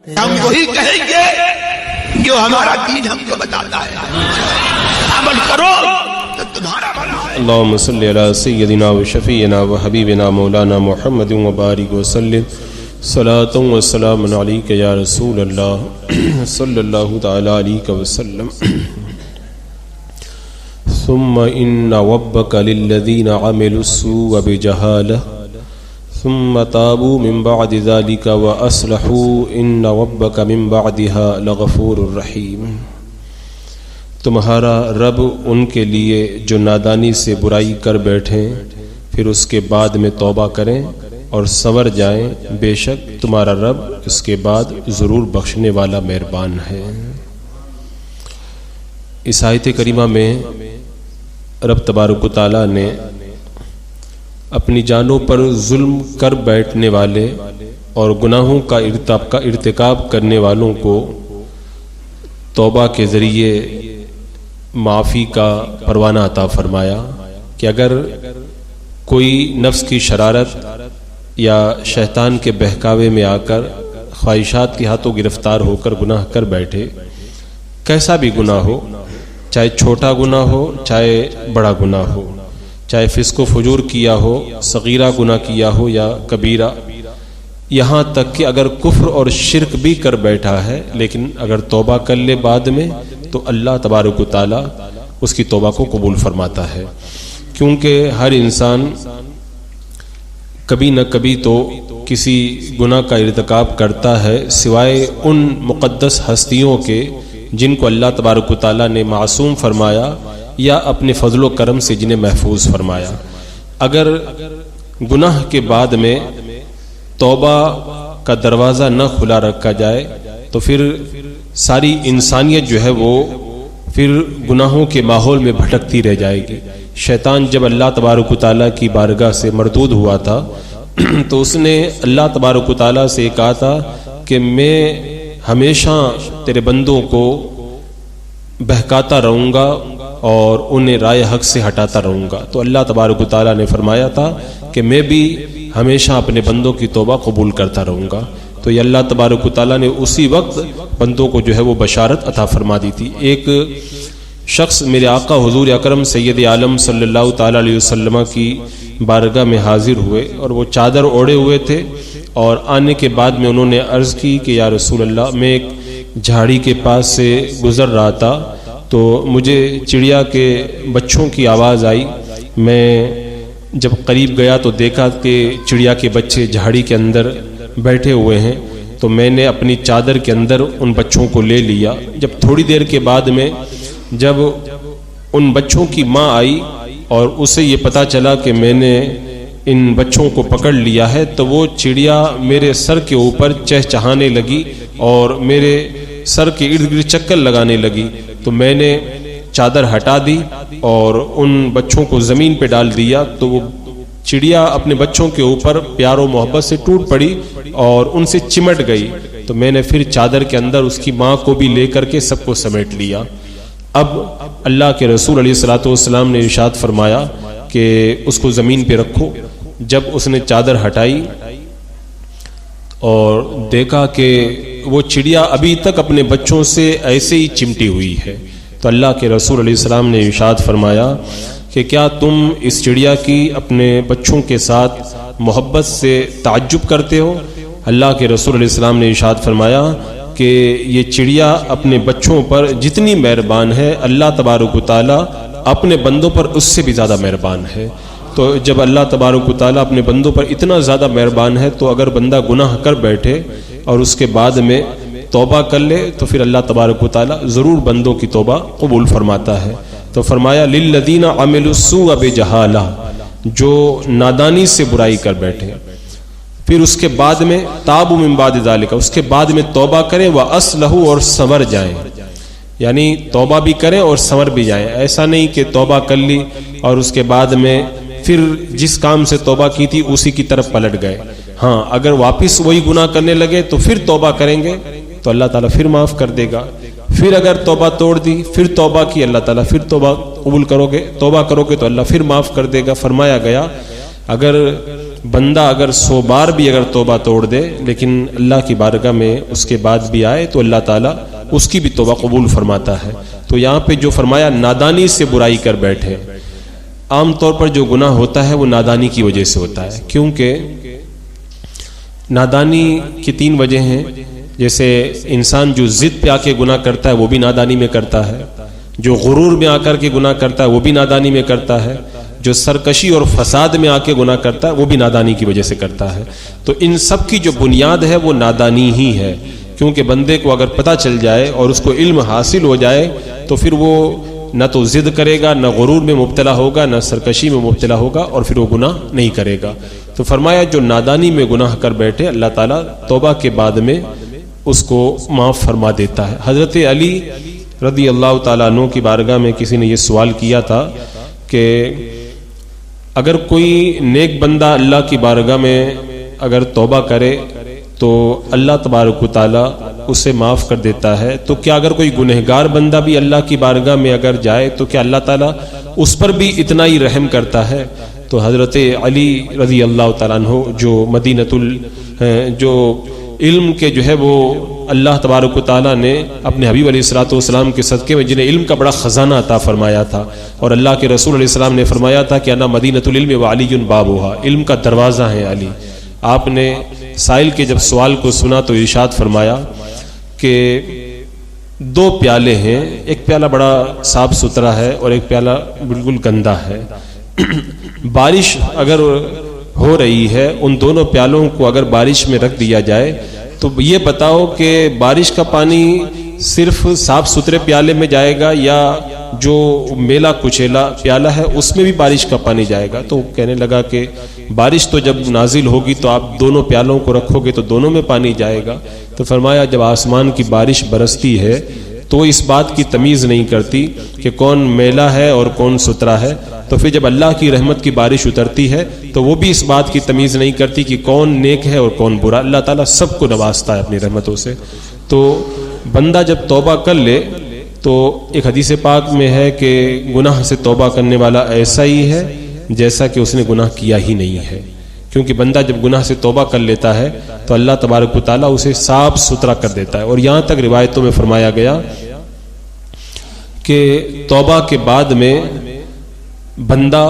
ہم وہی کہیں گے جو ہمارا دین ہم کو بتاتا ہے، عمل کرو تو تمہارا بھلا ہے۔ اللہم صلی علی سیدنا و شفیعنا و حبیبنا مولانا محمد و بارک وسلم صلاۃ و سلام علیک یا رسول اللہ صلی اللہ تعالی علیہ وسلم۔ ثم ان ربک للذین عملوا السوء بجہالہ ثم تابوا من بعد ذلك واصلحوا ان ربك من بعدها لغفور رحیم۔ تمہارا رب ان کے لیے جو نادانی سے برائی کر بیٹھیں پھر اس کے بعد میں توبہ کریں اور سنور جائیں، بے شک تمہارا رب اس کے بعد ضرور بخشنے والا مہربان ہے۔ اس آیت کریمہ میں رب تبارک و تعالیٰ نے اپنی جانوں پر ظلم کر بیٹھنے والے اور گناہوں کا ارتکاب کرنے والوں کو توبہ کے ذریعے معافی کا پروانہ عطا فرمایا کہ اگر کوئی نفس کی شرارت یا شیطان کے بہکاوے میں آ کر خواہشات کے ہاتھوں گرفتار ہو کر گناہ کر بیٹھے، کیسا بھی گناہ ہو، چاہے چھوٹا گناہ ہو چاہے بڑا گناہ ہو، چاہے فسق و فجور کیا ہو، صغیرہ گناہ کیا ہو یا کبیرہ، یہاں تک کہ اگر کفر اور شرک بھی کر بیٹھا ہے لیکن اگر توبہ کر لے بعد میں تو اللہ تبارک و تعالی اس کی توبہ کو قبول فرماتا ہے، کیونکہ ہر انسان کبھی نہ کبھی تو کسی گناہ کا ارتکاب کرتا ہے، سوائے ان مقدس ہستیوں کے جن کو اللہ تبارک و تعالی نے معصوم فرمایا یا اپنے فضل و کرم سے جنہیں محفوظ فرمایا۔ اگر گناہ کے بعد میں توبہ کا دروازہ نہ کھلا رکھا جائے تو پھر ساری انسانیت جو ہے وہ پھر گناہوں کے ماحول میں بھٹکتی رہ جائے گی۔ شیطان جب اللہ تبارک و تعالیٰ کی بارگاہ سے مردود ہوا تھا تو اس نے اللہ تبارک و تعالیٰ سے کہا تھا کہ میں ہمیشہ تیرے بندوں کو بہکاتا رہوں گا اور انہیں رائے حق سے ہٹاتا رہوں گا، تو اللہ تبارک و تعالیٰ نے فرمایا تھا کہ میں بھی ہمیشہ اپنے بندوں کی توبہ قبول کرتا رہوں گا۔ تو یہ اللہ تبارک و تعالیٰ نے اسی وقت بندوں کو جو ہے وہ بشارت عطا فرما دی تھی۔ ایک شخص میرے آقا حضور اکرم سید عالم صلی اللہ تعالیٰ علیہ وسلم کی بارگاہ میں حاضر ہوئے اور وہ چادر اوڑھے ہوئے تھے، اور آنے کے بعد میں انہوں نے عرض کی کہ یا رسول اللہ، میں ایک جھاڑی کے پاس سے گزر رہا تھا تو مجھے چڑیا کے بچوں کی آواز آئی، میں جب قریب گیا تو دیکھا کہ چڑیا کے بچے جھاڑی کے اندر بیٹھے ہوئے ہیں، تو میں نے اپنی چادر کے اندر ان بچوں کو لے لیا۔ جب تھوڑی دیر کے بعد میں جب ان بچوں کی ماں آئی اور اسے یہ پتہ چلا کہ میں نے ان بچوں کو پکڑ لیا ہے تو وہ چڑیا میرے سر کے اوپر چہچہانے لگی اور میرے سر کے ارد گرد چکر لگانے لگی، تو میں نے چادر ہٹا دی اور ان بچوں کو زمین پہ ڈال دیا، تو وہ چڑیا اپنے بچوں کے اوپر پیار و محبت سے ٹوٹ پڑی اور ان سے چمٹ گئی، تو میں نے پھر چادر کے اندر اس کی ماں کو بھی لے کر کے سب کو سمیٹ لیا۔ اب اللہ کے رسول علیہ الصلوۃ والسلام نے ارشاد فرمایا کہ اس کو زمین پہ رکھو۔ جب اس نے چادر ہٹائی اور دیکھا کہ وہ چڑیا ابھی تک اپنے بچوں سے ایسے ہی چمٹی ہوئی ہے، تو اللہ کے رسول علیہ السلام نے ارشاد فرمایا کہ کیا تم اس چڑیا کی اپنے بچوں کے ساتھ محبت سے تعجب کرتے ہو؟ اللہ کے رسول علیہ السلام نے ارشاد فرمایا کہ یہ چڑیا اپنے بچوں پر جتنی مہربان ہے، اللہ تبارک و تعالیٰ اپنے بندوں پر اس سے بھی زیادہ مہربان ہے۔ تو جب اللہ تبارک و تعالیٰ اپنے بندوں پر اتنا زیادہ مہربان ہے تو اگر بندہ گناہ کر بیٹھے اور اس کے بعد میں توبہ کر لے تو پھر اللہ تبارک و تعالیٰ ضرور بندوں کی توبہ قبول فرماتا ہے۔ تو فرمایا للذین عملوا السوء بجہالہ، جو نادانی سے برائی کر بیٹھے، پھر اس کے بعد میں تابوا من بعد ذالک، اس کے بعد میں توبہ کریں، واصلحوا، اور سنور جائیں، یعنی توبہ بھی کریں اور سنور بھی جائیں۔ ایسا نہیں کہ توبہ کر لی اور اس کے بعد میں پھر جس کام سے توبہ کی تھی اسی کی طرف پلٹ گئے۔ ہاں، اگر واپس وہی گناہ کرنے لگے تو پھر توبہ کریں گے تو اللہ تعالیٰ پھر معاف کر دے گا۔ پھر اگر توبہ توڑ دی، پھر توبہ کی، اللہ تعالیٰ پھر توبہ قبول توبہ کرو گے تو اللہ پھر معاف کر دے گا۔ فرمایا گیا اگر بندہ اگر 100 بار بھی اگر توبہ توڑ دے لیکن اللہ کی بارگاہ میں اس کے بعد بھی آئے تو اللہ تعالیٰ اس کی بھی توبہ قبول فرماتا ہے۔ تو یہاں پہ جو فرمایا نادانی سے برائی کر بیٹھے، عام طور پر جو گناہ ہوتا ہے وہ نادانی کی وجہ سے ہوتا ہے، کیونکہ نادانی کی 3 وجہ ہیں۔ جیسے انسان جو ضد پہ آ کے گناہ کرتا ہے وہ بھی نادانی میں کرتا ہے، جو غرور میں آ کر کے گناہ کرتا ہے وہ بھی نادانی میں کرتا ہے، جو سرکشی اور فساد میں آ کے گناہ کرتا ہے وہ بھی نادانی کی وجہ سے کرتا ہے۔ تو ان سب کی جو بنیاد ہے وہ نادانی ہی ہے، کیونکہ بندے کو اگر پتہ چل جائے اور اس کو علم حاصل ہو جائے تو پھر وہ نہ تو ضد کرے گا، نہ غرور میں مبتلا ہوگا، نہ سرکشی میں مبتلا ہوگا، اور پھر وہ گناہ نہیں کرے گا۔ تو فرمایا جو نادانی میں گناہ کر بیٹھے اللہ تعالیٰ توبہ کے بعد میں اس کو معاف فرما دیتا ہے۔ حضرت علی رضی اللہ تعالیٰ عنہ کی بارگاہ میں کسی نے یہ سوال کیا تھا کہ اگر کوئی نیک بندہ اللہ کی بارگاہ میں اگر توبہ کرے تو اللہ تبارک و تعالیٰ اسے معاف کر دیتا ہے، تو کیا اگر کوئی گنہگار بندہ بھی اللہ کی بارگاہ میں اگر جائے تو کیا اللہ تعالیٰ اس پر بھی اتنا ہی رحم کرتا ہے؟ تو حضرت علی رضی اللہ تعالیٰ عنہ جو علم کے جو ہے وہ اللہ تبارک و تعالیٰ نے اپنے حبیب علیہ الصلوۃ والسلام کے صدقے میں جنہیں علم کا بڑا خزانہ عطا فرمایا تھا، اور اللہ کے رسول علیہ السلام نے فرمایا تھا کہ انا مدینۃ العلم وعلی بابها، علم کا دروازہ ہے علی۔ آپ نے سائل کے جب سوال کو سنا تو ارشاد فرمایا کہ 2 پیالے ہیں، ایک پیالہ بڑا صاف ستھرا ہے اور ایک پیالہ بالکل گندا ہے۔ بارش اگر ہو رہی ہے، ان دونوں پیالوں کو اگر بارش میں رکھ دیا جائے تو یہ بتاؤ کہ بارش کا پانی صرف صاف ستھرے پیالے میں جائے گا یا جو میلا کچیلا پیالہ ہے اس میں بھی بارش کا پانی جائے گا؟ تو کہنے لگا کہ بارش تو جب نازل ہوگی تو آپ دونوں پیالوں کو رکھو گے تو دونوں میں پانی جائے گا۔ تو فرمایا جب آسمان کی بارش برستی ہے تو اس بات کی تمیز نہیں کرتی کہ کون میلا ہے اور کون ستھرا ہے، تو پھر جب اللہ کی رحمت کی بارش اترتی ہے تو وہ بھی اس بات کی تمیز نہیں کرتی کہ کون نیک ہے اور کون برا۔ اللہ تعالیٰ سب کو نوازتا ہے اپنی رحمتوں سے۔ تو بندہ جب توبہ کر لے تو ایک حدیث پاک میں ہے کہ گناہ سے توبہ کرنے والا ایسا ہی ہے جیسا کہ اس نے گناہ کیا ہی نہیں ہے، کیونکہ بندہ جب گناہ سے توبہ کر لیتا ہے تو اللہ تبارک و تعالیٰ اسے صاف ستھرا کر دیتا ہے۔ اور یہاں تک روایتوں میں فرمایا گیا کہ توبہ کے بعد میں بندہ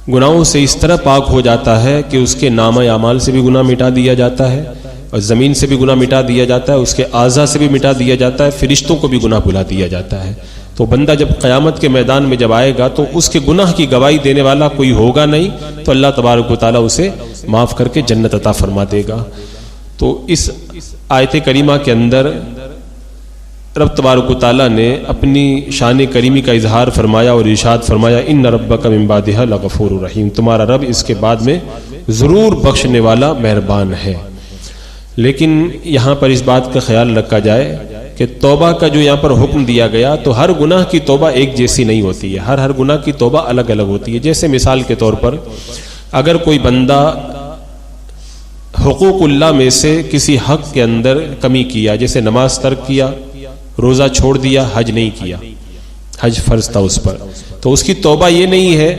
گناہوں سے اس طرح پاک ہو جاتا ہے کہ اس کے نامہ اعمال سے بھی گناہ مٹا دیا جاتا ہے، اور زمین سے بھی گناہ مٹا دیا جاتا ہے، اس کے اعضاء سے بھی مٹا دیا جاتا ہے، فرشتوں کو بھی گناہ بھلا دیا جاتا ہے۔ تو بندہ جب قیامت کے میدان میں جب آئے گا تو اس کے گناہ کی گواہی دینے والا کوئی ہوگا نہیں، تو اللہ تبارک و تعالیٰ اسے معاف کر کے جنت عطا فرما دے گا۔ تو اس آیت کریمہ کے اندر رب تبارک و تعالیٰ نے اپنی شان کریمی کا اظہار فرمایا اور ارشاد فرمایا ان ربک من بعدها لغفور رحیم، تمہارا رب اس کے بعد میں ضرور بخشنے والا مہربان ہے۔ لیکن یہاں پر اس بات کا خیال رکھا جائے کہ توبہ کا جو یہاں پر حکم دیا گیا تو ہر گناہ کی توبہ ایک جیسی نہیں ہوتی ہے، ہر گناہ کی توبہ الگ الگ ہوتی ہے۔ جیسے مثال کے طور پر اگر کوئی بندہ حقوق اللہ میں سے کسی حق کے اندر کمی کیا، جیسے نماز ترک کیا، روزہ چھوڑ دیا، حج نہیں کیا، حج فرض تھا اس پر، تو اس کی توبہ یہ نہیں ہے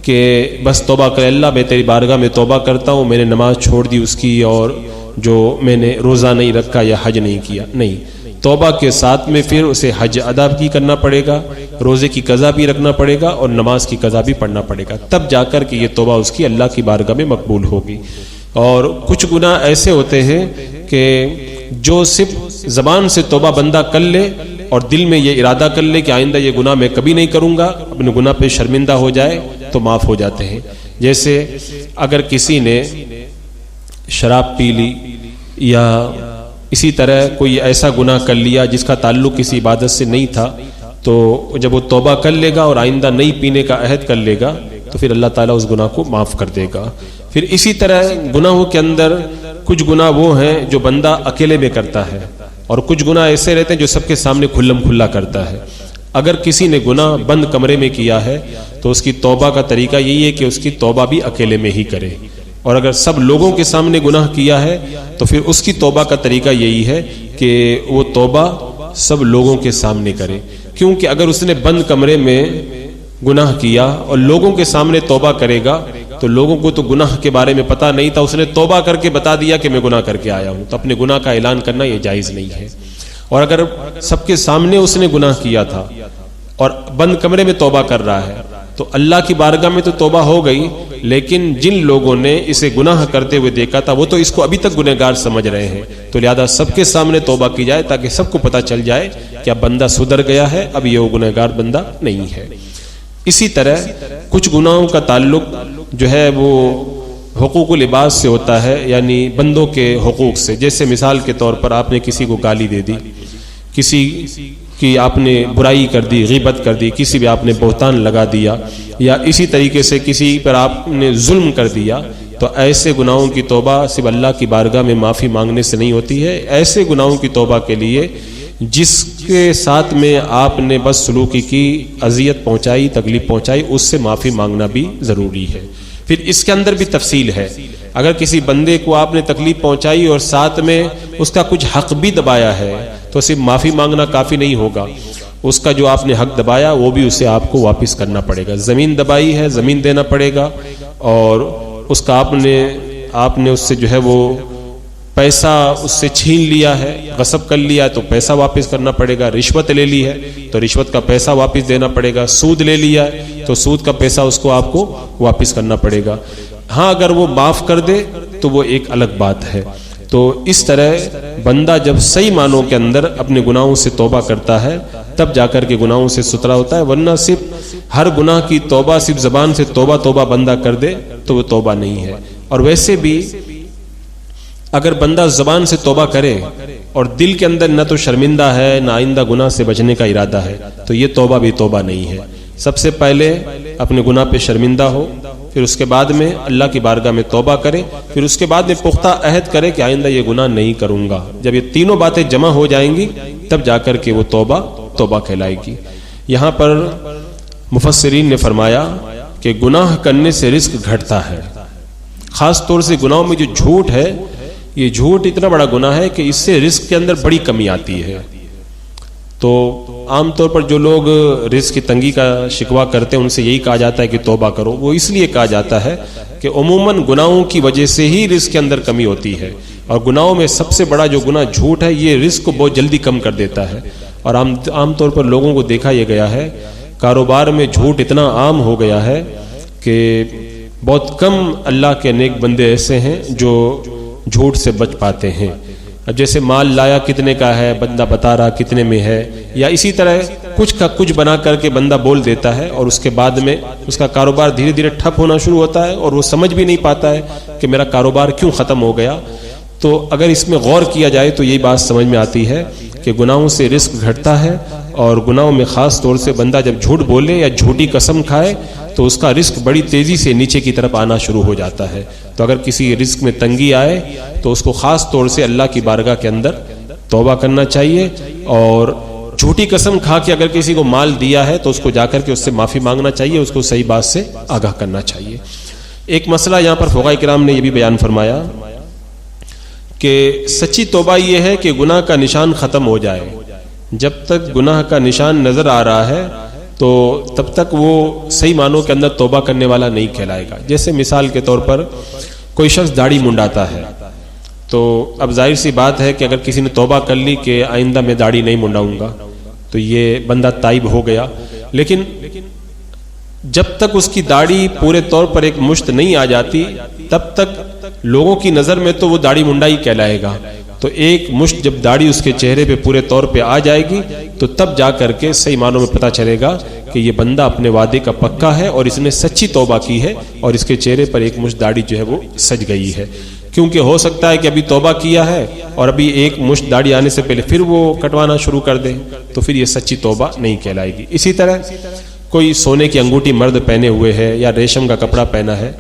کہ بس توبہ کرے اللہ میں تیری بارگاہ میں توبہ کرتا ہوں، میں نے نماز چھوڑ دی اس کی اور جو میں نے روزہ نہیں رکھا یا حج نہیں کیا، نہیں، توبہ کے ساتھ میں پھر اسے حج ادا بھی کرنا پڑے گا، روزے کی قضا بھی رکھنا پڑے گا اور نماز کی قضا بھی پڑھنا پڑے گا، تب جا کر کے یہ توبہ اس کی اللہ کی بارگاہ میں مقبول ہوگی۔ اور کچھ گناہ ایسے ہوتے ہیں کہ جو صرف زبان سے توبہ بندہ کر لے اور دل میں یہ ارادہ کر لے کہ آئندہ یہ گناہ میں کبھی نہیں کروں گا، اپنے گناہ پہ شرمندہ ہو جائے تو معاف ہو جاتے ہیں۔ جیسے اگر کسی نے شراب پی لی یا اسی طرح کوئی ایسا گناہ کر لیا جس کا تعلق کسی عبادت سے نہیں تھا، تو جب وہ توبہ کر لے گا اور آئندہ نہیں پینے کا عہد کر لے گا تو پھر اللہ تعالیٰ اس گناہ کو معاف کر دے گا۔ پھر اسی طرح گناہوں کے اندر کچھ گناہ وہ ہیں جو بندہ اکیلے میں کرتا ہے اور کچھ گناہ ایسے رہتے ہیں جو سب کے سامنے کھلم کھلا کرتا ہے۔ اگر کسی نے گناہ بند کمرے میں کیا ہے تو اس کی توبہ کا طریقہ یہی ہے کہ اس کی توبہ بھی اکیلے میں ہی کرے، اور اگر سب لوگوں کے سامنے گناہ کیا ہے تو پھر اس کی توبہ کا طریقہ یہی ہے کہ وہ توبہ سب لوگوں کے سامنے کرے، کیونکہ اگر اس نے بند کمرے میں گناہ کیا اور لوگوں کے سامنے توبہ کرے گا تو لوگوں کو تو گناہ کے بارے میں پتہ نہیں تھا، اس نے توبہ کر کے بتا دیا کہ میں گناہ کر کے آیا ہوں، تو اپنے گناہ کا اعلان کرنا یہ جائز نہیں ہے۔ اور اگر سب کے سامنے اس نے گناہ کیا تھا اور بند کمرے میں توبہ کر رہا ہے تو اللہ کی بارگاہ میں تو توبہ ہو گئی، لیکن جن لوگوں نے اسے گناہ کرتے ہوئے دیکھا تھا وہ تو اس کو ابھی تک گنہگار سمجھ رہے ہیں، تو لہذا سب کے سامنے توبہ کی جائے تاکہ سب کو پتہ چل جائے کہ اب بندہ سدھر گیا ہے، اب یہ وہ گنہگار بندہ نہیں ہے۔ اسی طرح کچھ گناہوں کا تعلق جو ہے وہ حقوق العباد سے ہوتا ہے، یعنی بندوں کے حقوق سے۔ جیسے مثال کے طور پر آپ نے کسی کو گالی دے دی، کسی کی آپ نے برائی کر دی، غیبت کر دی، کسی بھی آپ نے بہتان لگا دیا، یا اسی طریقے سے کسی پر آپ نے ظلم کر دیا، تو ایسے گناہوں کی توبہ صرف اللہ کی بارگاہ میں معافی مانگنے سے نہیں ہوتی ہے۔ ایسے گناہوں کی توبہ کے لیے جس کے ساتھ میں آپ نے بس سلوکی کی، اذیت پہنچائی، تکلیف پہنچائی، اس سے معافی مانگنا بھی ضروری ہے۔ پھر اس کے اندر بھی تفصیل ہے، اگر کسی بندے کو آپ نے تکلیف پہنچائی اور ساتھ میں اس کا کچھ حق بھی دبایا ہے تو صرف معافی مانگنا کافی نہیں ہوگا، اس کا جو آپ نے حق دبایا وہ بھی اسے آپ کو واپس کرنا پڑے گا۔ زمین دبائی ہے، زمین دینا پڑے گا، اور اس کا آپ نے اس سے جو ہے وہ پیسہ اس سے چھین لیا ہے، غصب کر لیا تو پیسہ واپس کرنا پڑے گا، رشوت لے لی ہے تو رشوت کا پیسہ واپس دینا پڑے گا، سود لے لیا ہے تو سود کا پیسہ اس کو آپ کو واپس کرنا پڑے گا۔ ہاں اگر وہ معاف کر دے تو وہ ایک الگ بات ہے۔ تو اس طرح بندہ جب صحیح معنوں کے اندر اپنے گناہوں سے توبہ کرتا ہے تب جا کر کے گناہوں سے ستھرا ہوتا ہے، ورنہ صرف ہر گناہ کی توبہ صرف زبان سے توبہ توبہ بندہ کر دے تو وہ توبہ نہیں ہے۔ اور ویسے بھی اگر بندہ زبان سے توبہ کرے اور دل کے اندر نہ تو شرمندہ ہے نہ آئندہ گناہ سے بچنے کا ارادہ ہے تو یہ توبہ بھی توبہ نہیں ہے۔ سب سے پہلے اپنے گناہ پہ شرمندہ ہو، پھر اس کے بعد میں اللہ کی بارگاہ میں توبہ کرے، پھر اس کے بعد میں پختہ عہد کرے کہ آئندہ یہ گناہ نہیں کروں گا۔ جب یہ تینوں باتیں جمع ہو جائیں گی تب جا کر کے وہ توبہ کہلائے گی۔ یہاں پر مفسرین نے فرمایا کہ گناہ کرنے سے رزق گھٹتا ہے، خاص طور سے گناہوں میں جو جھوٹ ہے، یہ جھوٹ اتنا بڑا گناہ ہے کہ اس سے رزق کے اندر بڑی کمی آتی ہے۔ تو عام طور پر جو لوگ رزق کی تنگی کا شکوہ کرتے ہیں ان سے یہی کہا جاتا ہے کہ توبہ کرو۔ وہ اس لیے کہا جاتا ہے کہ عموماً گناہوں کی وجہ سے ہی رزق کے اندر کمی ہوتی ہے، اور گناہوں میں سب سے بڑا جو گناہ جھوٹ ہے یہ رزق کو بہت جلدی کم کر دیتا ہے۔ اور عام طور پر لوگوں کو دیکھا یہ گیا ہے، کاروبار میں جھوٹ اتنا عام ہو گیا ہے کہ بہت کم اللہ کے نیک بندے ایسے ہیں جو جھوٹ سے بچ پاتے ہیں۔ اب جیسے مال لایا کتنے کا ہے، بندہ بتا رہا کتنے میں ہے، یا اسی طرح کچھ کا کچھ بنا کر کے بندہ بول دیتا ہے، اور اس کے بعد میں اس کا کاروبار دھیرے دھیرے ٹھپ ہونا شروع ہوتا ہے اور وہ سمجھ بھی نہیں پاتا ہے کہ میرا کاروبار کیوں ختم ہو گیا۔ تو اگر اس میں غور کیا جائے تو یہ بات سمجھ میں آتی ہے کہ گناہوں سے رزق گھٹتا ہے، اور گناہوں میں خاص طور سے بندہ جب جھوٹ بولے یا جھوٹی قسم کھائے تو اس کا رزق بڑی تیزی سے نیچے کی طرف آنا شروع ہو جاتا ہے۔ تو اگر کسی رزق میں تنگی آئے تو اس کو خاص طور سے اللہ کی بارگاہ کے اندر توبہ کرنا چاہیے، اور جھوٹی قسم کھا کے اگر کسی کو مال دیا ہے تو اس کو جا کر کے اس سے معافی مانگنا چاہیے، اس کو صحیح بات سے آگاہ کرنا چاہیے۔ ایک مسئلہ یہاں پر فقہاء کرام نے یہ بھی بیان فرمایا کہ سچی توبہ یہ ہے کہ گناہ کا نشان ختم ہو جائے۔ جب تک گناہ کا نشان نظر آ رہا ہے تو تب تک وہ صحیح معنوں کے اندر توبہ کرنے والا نہیں کہلائے گا۔ جیسے مثال کے طور پر کوئی شخص داڑھی منڈاتا ہے، تو اب ظاہر سی بات ہے کہ اگر کسی نے توبہ کر لی کہ آئندہ میں داڑھی نہیں منڈاؤں گا تو یہ بندہ تائب ہو گیا، لیکن جب تک اس کی داڑھی پورے طور پر ایک مشت نہیں آ جاتی تب تک لوگوں کی نظر میں تو وہ داڑھی منڈائی کہلائے گا۔ تو ایک مشت جب داڑھی اس کے چہرے پہ پورے طور پہ آ جائے گی تو تب جا کر کے صحیح معنوں میں پتہ چلے گا کہ یہ بندہ اپنے وعدے کا پکا ہے اور اس نے سچی توبہ کی ہے، اور اس کے چہرے پر ایک مشت داڑھی جو ہے وہ سج گئی ہے۔ کیونکہ ہو سکتا ہے کہ ابھی توبہ کیا ہے اور ابھی ایک مشت داڑھی آنے سے پہلے پھر وہ کٹوانا شروع کر دے، تو پھر یہ سچی توبہ نہیں کہلائے گی۔ اسی طرح کوئی سونے کی انگوٹھی مرد پہنے ہوئے ہے یا ریشم کا کپڑا پہنا ہے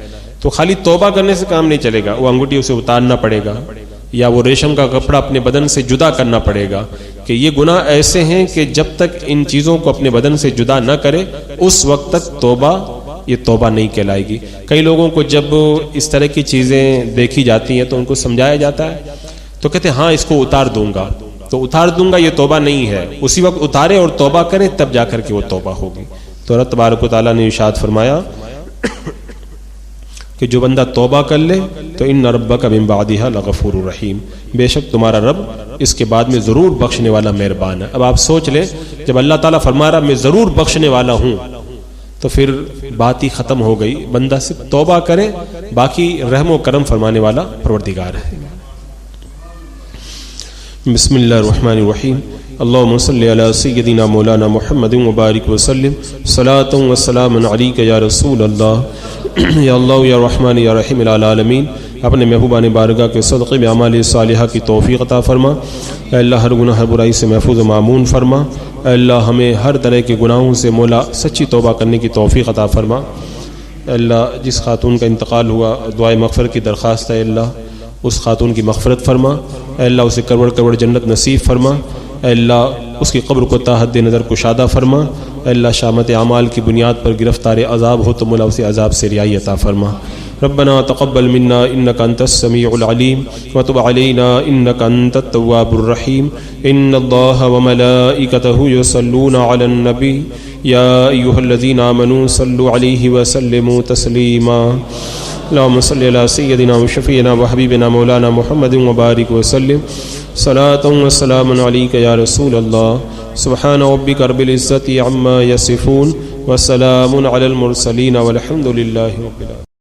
تو خالی توبہ کرنے سے کام نہیں چلے گا، وہ انگوٹھی اسے اتارنا پڑے گا یا وہ ریشم کا کپڑا اپنے بدن سے جدا کرنا پڑے گا، کہ یہ گناہ ایسے ہیں کہ جب تک ان چیزوں کو اپنے بدن سے جدا نہ کرے اس وقت تک یہ توبہ نہیں کہلائے گی۔ کئی لوگوں کو جب اس طرح کی چیزیں دیکھی جاتی ہیں تو ان کو سمجھایا جاتا ہے تو کہتے ہیں ہاں اس کو اتار دوں گا، تو اتار دوں گا یہ توبہ نہیں ہے، اسی وقت اتارے اور توبہ کرے تب جا کر کے وہ توبہ ہوگی۔ تو اللہ تبارک و تعالیٰ نے ارشاد فرمایا کہ جو بندہ توبہ کر لے تو ان ربک من بعدها لغفور الرحیم، بے شک تمہارا رب اس کے بعد میں ضرور بخشنے والا مہربان ہے۔ اب آپ سوچ لیں، جب اللہ تعالیٰ فرما رہا میں ضرور بخشنے والا ہوں تو پھر بات ہی ختم ہو گئی، بندہ صرف توبہ کرے، باقی رحم و کرم فرمانے والا پروردگار ہے۔ بسم اللہ الرحمن الرحیم، اللہم صلی علی سیدنا مولانا محمد مبارک وسلم، صلاۃ و سلام علیک یا رسول اللہ، یا اللہ یا رحمان یا رحیم العالمین۔ اپنے محبوبان بارگاہ کے صدقے میں اعمال صالحہ کی توفیق عطا فرما، اے اللہ ہر گناہ ہر برائی سے محفوظ و معمون فرما، اے اللہ ہمیں ہر طرح کے گناہوں سے مولا سچی توبہ کرنے کی توفیق عطا فرما۔ اے اللہ جس خاتون کا انتقال ہوا دعائے مغفرت کی درخواست ہے، اے اللہ اس خاتون کی مغفرت فرما، اے اللہ اسے کروڑ کروڑ جنت نصیب فرما، اے اللہ اس کی قبر کو تا حد نظر کشادہ فرما، اے اللہ شامت اعمال کی بنیاد پر گرفتار عذاب ہو تو مولا اسے عذاب سے رہائی عطا فرما۔ ربنا تقبل منا انك انت السميع العليم وتب علينا انك انت التواب الرحيم، ان الله وملائكته يصلون على النبي يا ايها الذين امنوا صلوا عليه وسلموا تسليما، اللهم صل على سيدنا وشفيعنا وحبيبنا مولانا محمد وبارك وسلم، صلاة وسلام عليك يا رسول الله، سبحان ربك رب العزة عما يصفون وسلام على المرسلين والحمد لله رب العالمين۔